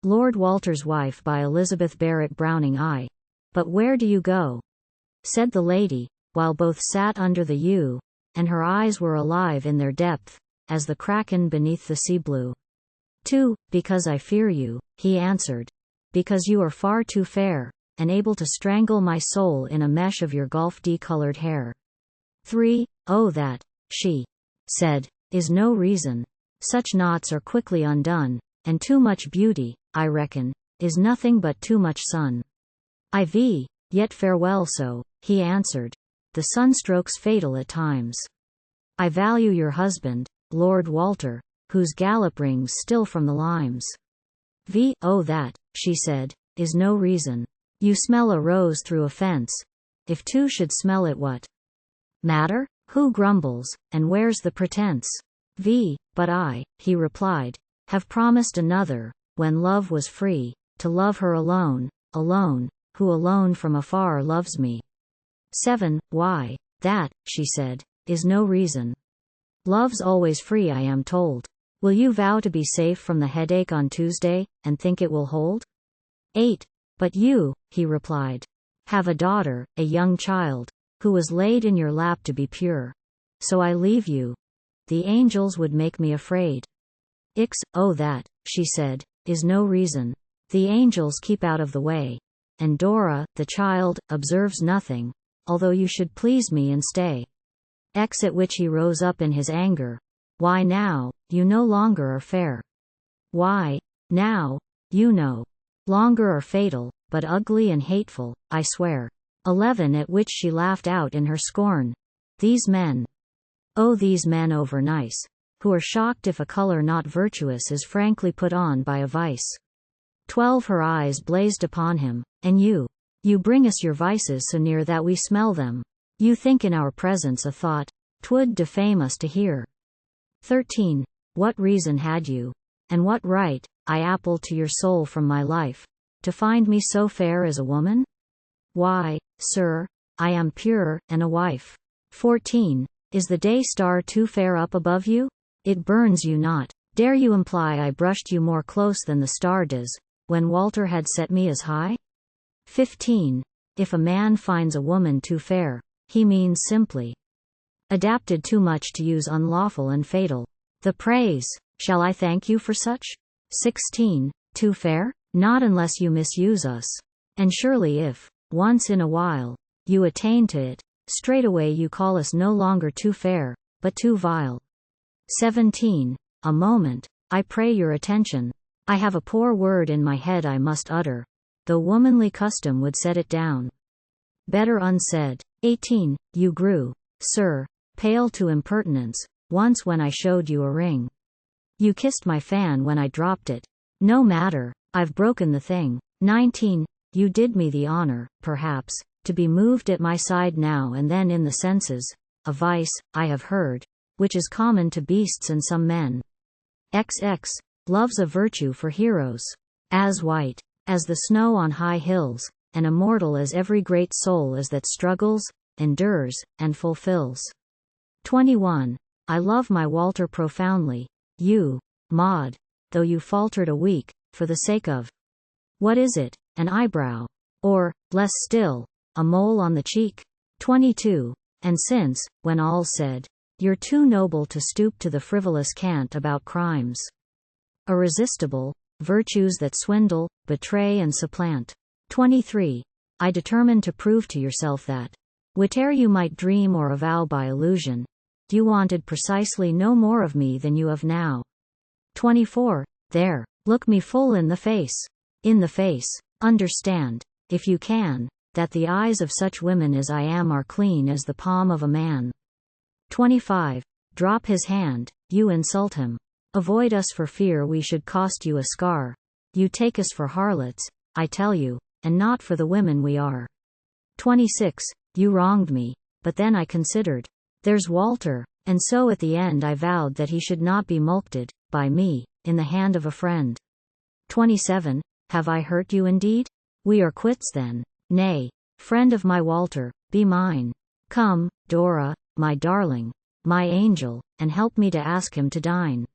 Lord Walter's Wife by Elizabeth Barrett Browning. But where do you go? Said the lady, while both sat under the yew, and her eyes were alive in their depth, as the kraken beneath the sea blue. Because I fear you, he answered. Because you are far too fair, and able to strangle my soul in a mesh of your gulf-decolored hair. 3. That, she said, is no reason. Such knots are quickly undone, and too much beauty, I reckon, is nothing but too much sun. Yet farewell. So, he answered. The sunstroke's fatal at times. I value your husband, Lord Walter, whose gallop rings still from the limes. That, she said, is no reason. You smell a rose through a fence. If two should smell it, what matter? Who grumbles, and where's the pretense? But I, he replied, have promised another, when love was free, to love her alone, who alone from afar loves me. 7. Why, that, she said, is no reason. Love's always free, I am told. Will you vow to be safe from the headache on Tuesday, and think it will hold? 8. But you, he replied, have a daughter, a young child, who was laid in your lap to be pure. So I leave you. The angels would make me afraid. That, she said, is no reason. The angels keep out of the way. And Dora, the child, observes nothing, although you should please me and stay. At which he rose up in his anger. Why now, you no longer are fair. Why, now, you no longer are fatal, but ugly and hateful, I swear. 11. At which she laughed out in her scorn. These men. These men over nice, who are shocked if a color not virtuous is frankly put on by a vice. 12. Her eyes blazed upon him. And you bring us your vices so near that we smell them. You think in our presence a thought, 'twould defame us to hear. 13. What reason had you, and what right, I apple to your soul from my life, to find me so fair as a woman? Why, sir, I am pure, and a wife. 14. Is the day star too fair up above you? It burns you not. Dare you imply I brushed you more close than the star does, when Walter had set me as high? 15. If a man finds a woman too fair, he means simply adapted too much to use unlawful and fatal. The praise, shall I thank you for such? 16. Too fair? Not unless you misuse us. And surely if, once in a while, you attain to it, straightway you call us no longer too fair, but too vile. 17. A moment, I pray your attention. I have a poor word in my head I must utter, though womanly custom would set it down. Better unsaid. 18. You grew, sir, pale to impertinence, once when I showed you a ring. You kissed my fan when I dropped it. No matter, I've broken the thing. 19. You did me the honor, perhaps, to be moved at my side now and then in the senses, a vice, I have heard, which is common to beasts and some men. Love's a virtue for heroes. As white as the snow on high hills, and immortal as every great soul is that struggles, endures, and fulfills. 21. I love my Walter profoundly. You, Maud, though you faltered a week, for the sake of what is it, an eyebrow? Or, less still, a mole on the cheek? 22. And since, when all's said, you're too noble to stoop to the frivolous cant about crimes irresistible, virtues that swindle, betray and supplant. 23. I determined to prove to yourself that, whate'er you might dream or avow by illusion, you wanted precisely no more of me than you have now. 24. There, look me full in the face. In the face. Understand, if you can, that the eyes of such women as I am are clean as the palm of a man. 25. Drop his hand, you insult him. Avoid us for fear we should cost you a scar. You take us for harlots, I tell you, and not for the women we are. 26. You wronged me, but then I considered. There's Walter, and so at the end I vowed that he should not be mulcted, by me, in the hand of a friend. 27. Have I hurt you indeed? We are quits then. Nay, friend of my Walter, be mine. Come, Dora, my darling, my angel, and help me to ask him to dine.